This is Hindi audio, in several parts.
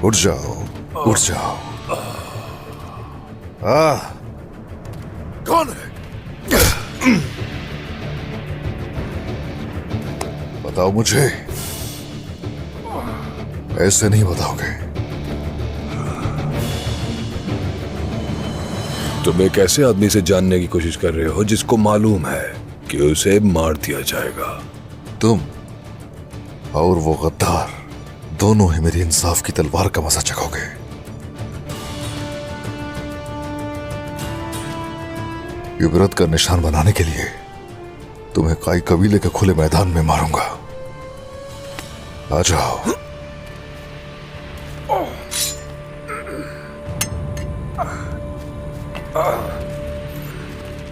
उठ जाओ, उठ जाओ। कौन है? बताओ मुझे, ऐसे नहीं बताओगे। तुम एक ऐसे आदमी से जानने की कोशिश कर रहे हो जिसको मालूम है कि उसे मार दिया जाएगा। तुम और वो गद्दार दोनों ही मेरी इंसाफ की तलवार का मजा चखोगे। इबरत का निशान बनाने के लिए तुम्हें काई कबीले के खुले मैदान में मारूंगा। आ जाओ।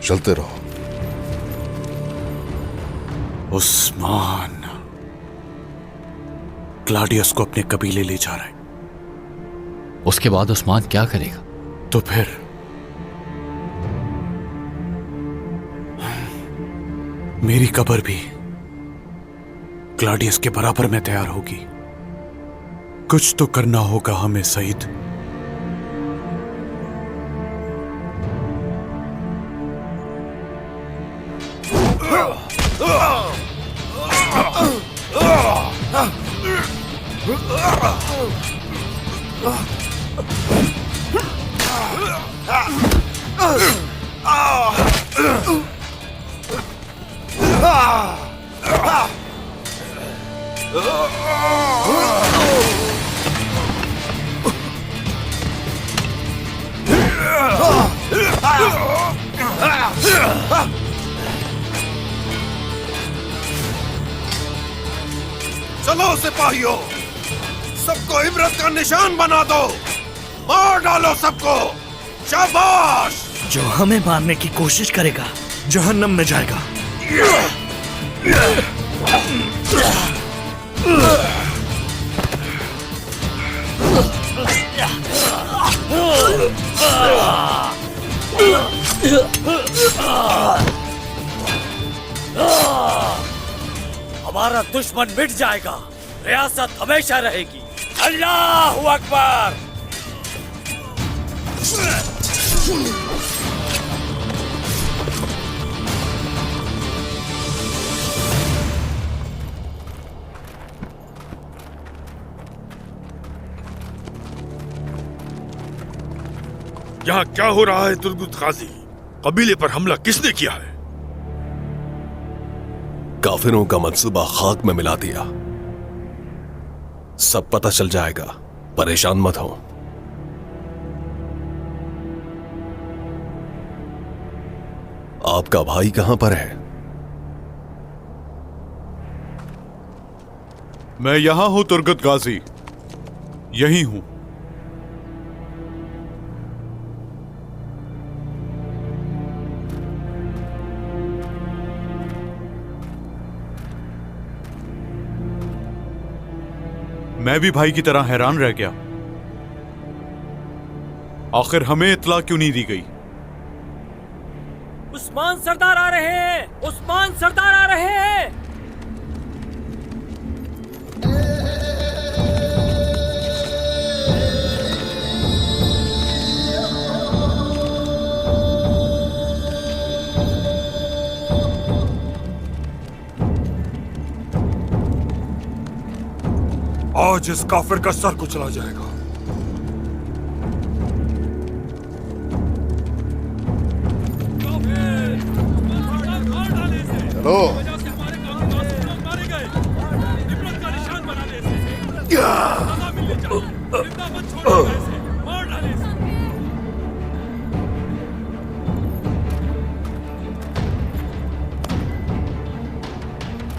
चलते रहो। उस्मान क्लाडियस को अपने कबीले ले जा रहा है। उसके बाद उस्मान क्या करेगा? तो फिर मेरी कब्र भी क्लाडियस के बराबर में तैयार होगी। कुछ तो करना होगा हमें सईद। चलो सिपाहियों, सबको इबरत का निशान बना दो, मार डालो सबको। शाबाश। जो हमें मारने की कोशिश करेगा जहन्नम में जाएगा। हमारा दुश्मन मिट जाएगा, रियासत हमेशा रहेगी। अल्लाहू अकबर। यहाँ क्या हो रहा है तुर्गुत गाजी? कबीले पर हमला किसने किया है? काफिरों का मंसूबा खाक में मिला दिया। सब पता चल जाएगा, परेशान मत हो। आपका भाई कहां पर है? मैं यहां हूं तुर्गत गाजी, यही हूं। मैं भी भाई की तरह हैरान रह गया। आखिर हमें इत्तला क्यों नहीं दी गई? उस्मान सरदार आ रहे हैं, उस्मान सरदार आ रहे हैं। आज इस काफिर का सर कुचला जाएगा। चलो।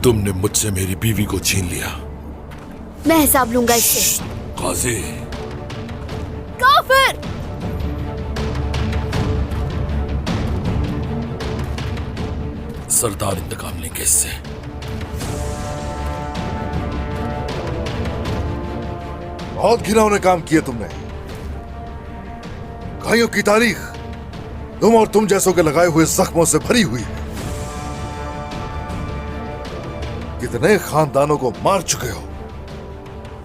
तुमने मुझसे मेरी बीवी को छीन लिया। मैं हिसाब लूंगा इससे। गाजी। काफिर! सरदार इंतकाम लेंगे इससे। बहुत घिनौने काम किए तुमने। भाइयों की तारीख तुम और तुम जैसों के लगाए हुए जख्मों से भरी हुई है। कितने खानदानों को मार चुके हो,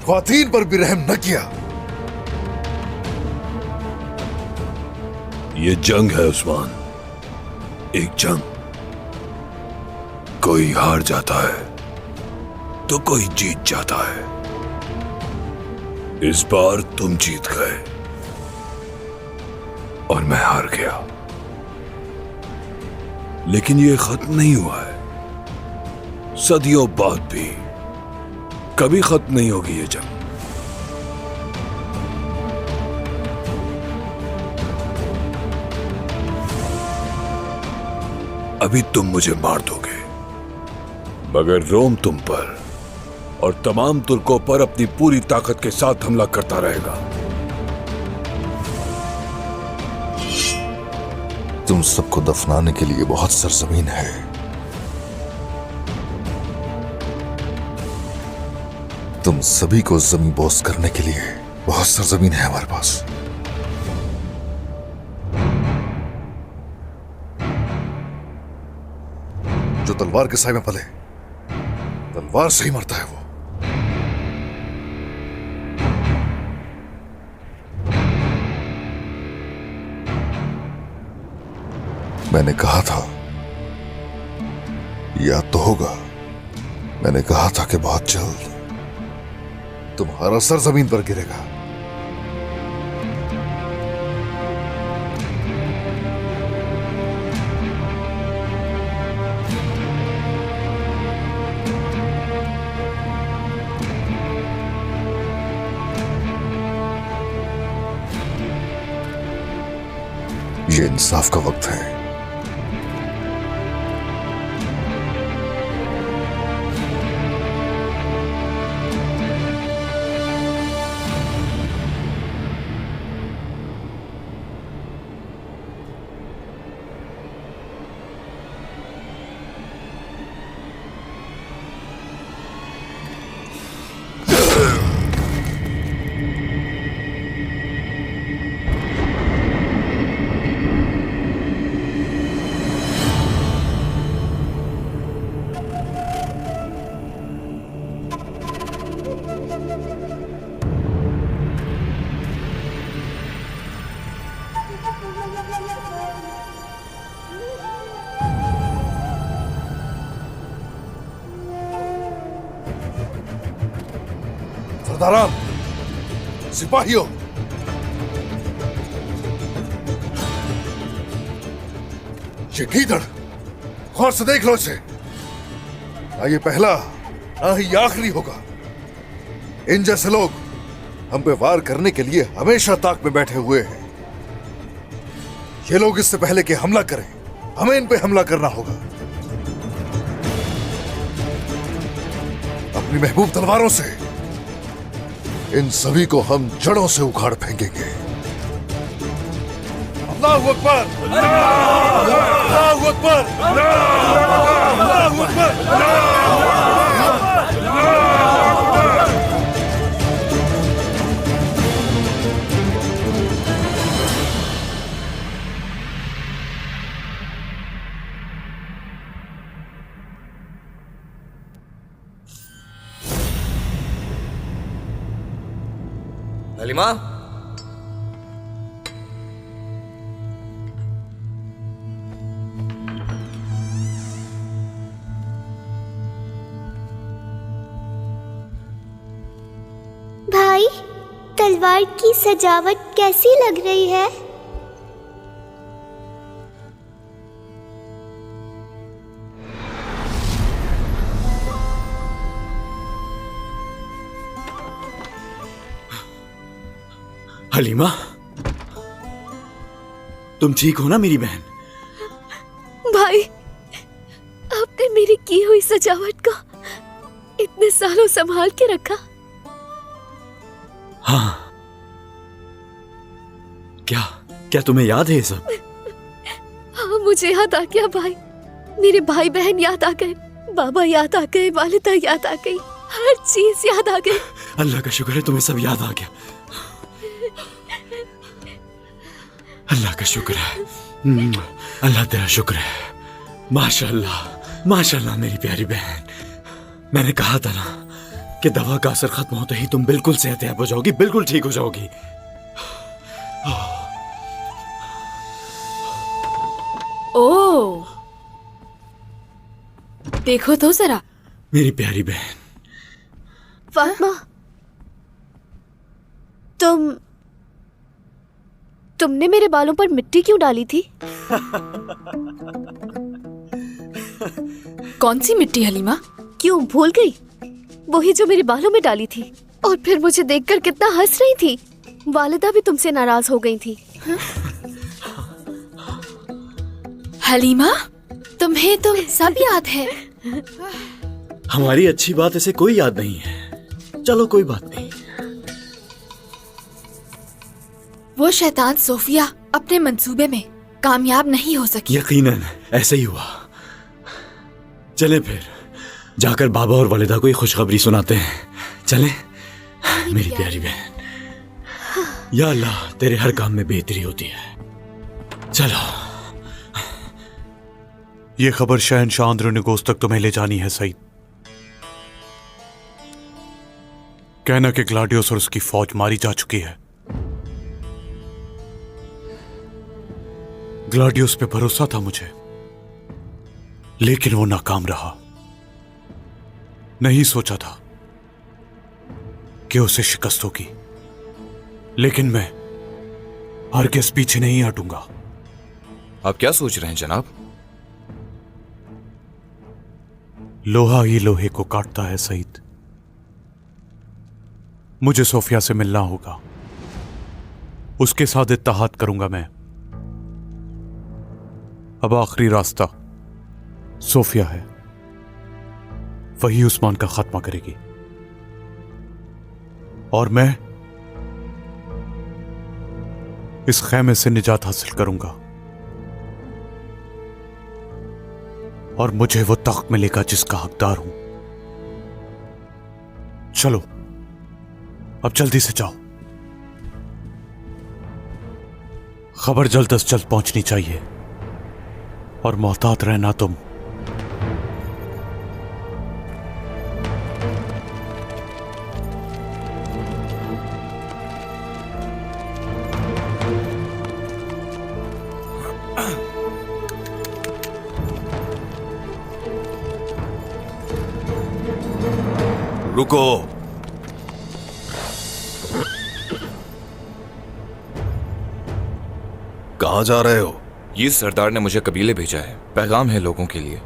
ख्वातीन पर भी रहम न किया। ये जंग है उस्मान, एक जंग। कोई हार जाता है तो कोई जीत जाता है। इस बार तुम जीत गए और मैं हार गया, लेकिन ये खत्म नहीं हुआ है। सदियों बाद भी कभी खत्म नहीं होगी ये जंग। अभी तुम मुझे मार दोगे, मगर रोम तुम पर और तमाम तुर्कों पर अपनी पूरी ताकत के साथ हमला करता रहेगा। तुम सबको दफनाने के लिए बहुत सरजमीन है। तुम सभी को जमीन बोस करने के लिए बहुत सरजमीन है हमारे पास। जो तलवार के साए में पले, तलवार से ही मरता है वो। मैंने कहा था, याद तो होगा, मैंने कहा था कि बहुत जल्द तुम्हारा सर जमीन पर गिरेगा। ये इंसाफ का वक्त है। सरदारान, सिपाहियों, ये गीदड़, गौर से देख लो इसे। ना ये पहला ना ही ये आखिरी होगा। इन जैसे लोग हम पे वार करने के लिए हमेशा ताक में बैठे हुए हैं। ये लोग इससे पहले कि हमला करें, हमें इन पे हमला करना होगा। अपनी महबूब तलवारों से इन सभी को हम जड़ों से उखाड़ फेंकेंगे। अल्लाहू अकबर! अल्लाहू अकबर! अल्लाहू अकबर! हलीमा, भाई, तलवार की सजावट कैसी लग रही है? हलीमा, तुम ठीक हो ना मेरी बहन? भाई, आपने मेरी की हुई सजावट को इतने सालों संभाल के रखा। हाँ, क्या क्या तुम्हें याद है ये सब? हाँ, मुझे याद आ गया भाई। मेरे भाई बहन याद आ गए, बाबा याद आ गए, वालिदा याद आ गई, हर चीज याद आ गई। अल्लाह का शुक्र है तुम्हें सब याद आ गया। अल्लाह का शुक्र है। अल्लाह तेरा शुक्र है। माशाल्लाह माशाल्लाह मेरी प्यारी बहन। मैंने कहा था ना कि दवा का असर खत्म होते ही तुम बिल्कुल सेहतयाब हो जाओगी, बिल्कुल ठीक हो जाओगी। ओह, देखो तो जरा। मेरी प्यारी बहन। फातिमा, तुमने मेरे बालों पर मिट्टी क्यों डाली थी? कौन सी मिट्टी हलीमा? क्यों भूल गई? वही जो मेरे बालों में डाली थी। और फिर मुझे देखकर कितना हंस रही थी। वालिदा भी तुमसे नाराज हो गई थी। हलीमा, तुम्हें तो सब याद है। हमारी अच्छी बात ऐसे कोई याद नहीं है। चलो कोई बात नहीं। वो शैतान सोफिया अपने मंसूबे में कामयाब नहीं हो सकी। यकीनन ऐसे ही हुआ। चले फिर जाकर बाबा और वालिदा को ये खुशखबरी सुनाते हैं। चले मेरी प्यारी बहन। या अल्लाह, तेरे हर काम में बेहतरी होती है। चलो। ये खबर शहनशाह अंद्रोनिगोस तक तुम्हें ले जानी है सईद। कहना कि ग्लाडियोस और उसकी फौज मारी जा चुकी है। ग्लाडियोस पे भरोसा था मुझे, लेकिन वो नाकाम रहा। नहीं सोचा था कि उसे शिकस्त होगी, लेकिन मैं हरगिज़ पीछे नहीं हटूंगा। आप क्या सोच रहे हैं जनाब? लोहा ही लोहे को काटता है सईद। मुझे सोफिया से मिलना होगा, उसके साथ इत्तेहाद करूंगा मैं। अब आखिरी रास्ता सोफिया है, वही उस्मान का खात्मा करेगी। और मैं इस खैमे से निजात हासिल करूंगा और मुझे वो तख्त मिलेगा जिसका हकदार हूं। चलो अब जल्दी से जाओ। खबर जल्द अज जल्द पहुंचनी चाहिए और मोहतात रहना तुम। रुको। कहां जा रहे हो? ये सरदार ने मुझे कबीले भेजा है, पैगाम है लोगों के लिए।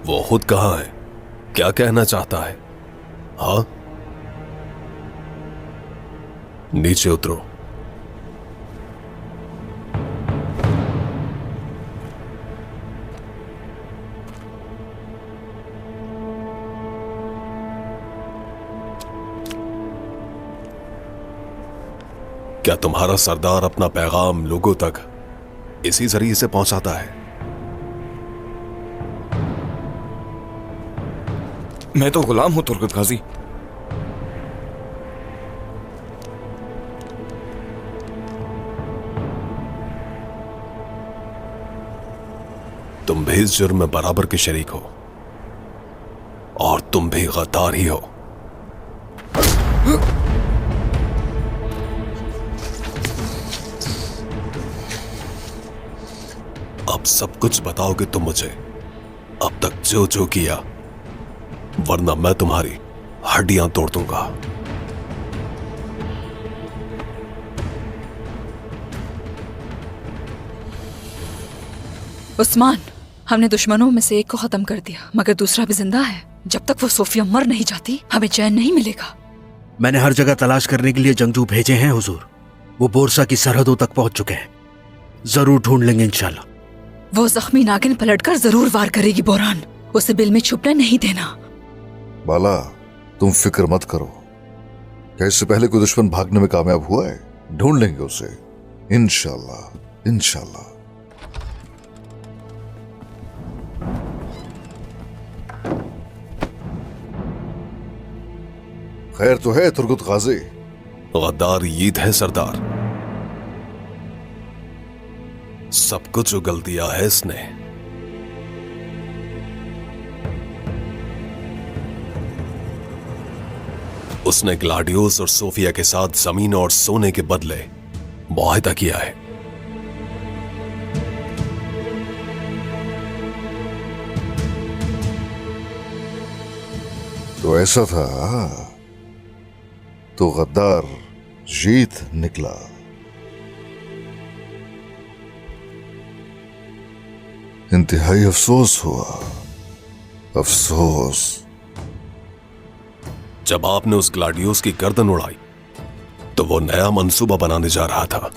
वो खुद कहां है? क्या कहना चाहता है? हाँ, नीचे उतरो। क्या तुम्हारा सरदार अपना पैगाम लोगों तक इसी जरिए से पहुंचाता है? मैं तो गुलाम हूं तुर्गत गाजी। तुम भी इस जुर्म में बराबर के शरीक हो और तुम भी गद्दार ही हो। अब सब कुछ बताओगे तुम मुझे, अब तक जो जो किया, वरना मैं तुम्हारी हड्डियां तोड़ दूंगा। उस्मान, हमने दुश्मनों में से एक को खत्म कर दिया, मगर दूसरा भी जिंदा है। जब तक वो सोफिया मर नहीं जाती, हमें चैन नहीं मिलेगा। मैंने हर जगह तलाश करने के लिए जंगजू भेजे हैं हुजूर। वो बोरसा की सरहदों तक पहुंच चुके हैं। जरूर ढूंढ लेंगे इंशाल्लाह। वो जख्मी नागिन पलटकर जरूर वार करेगी बोरान। उसे बिल में छुपने नहीं देना। बाला, तुम फिक्र मत करो। क्या इससे पहले कोई दुश्मन भागने में कामयाब हुआ है? ढूंढ लेंगे उसे इंशाल्लाह इंशाल्लाह। खैर तो है तुर्गत गाजी? गद्दार ईद है सरदार। सब कुछ उगल दिया है इसने। उसने ग्लाडियोस और सोफिया के साथ जमीन और सोने के बदले मुआहदा किया है। तो ऐसा था, तो गद्दार जीत निकला। इंतहाई अफसोस हुआ, अफसोस। जब आपने उस ग्लाडियोस की गर्दन उड़ाई तो वो नया मंसूबा बनाने जा रहा था,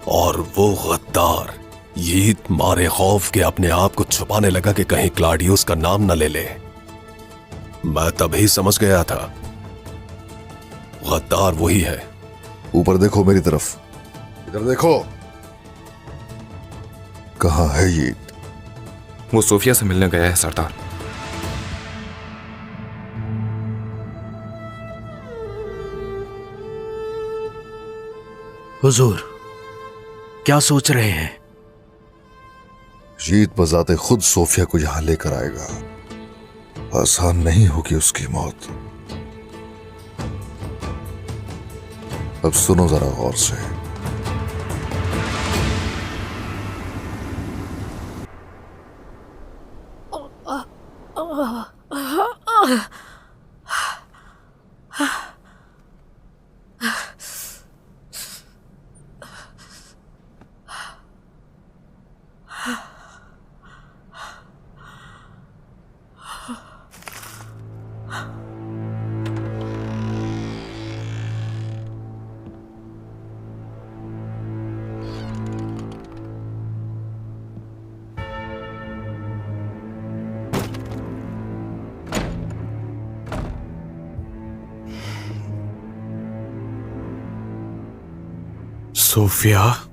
और वो गद्दार ये मारे खौफ के अपने आप को छुपाने लगा कि कहीं ग्लाडियोस का नाम न ले ले। मैं तभी समझ गया था गद्दार वही है। ऊपर देखो, मेरी तरफ इधर देखो, कहां है ये? वो सोफिया से मिलने गया है सरदार। हुजूर, क्या सोच रहे हैं? जीत बजाते खुद सोफिया को यहां लेकर आएगा। आसान नहीं होगी उसकी मौत। अब सुनो जरा गौर से। सोफिया।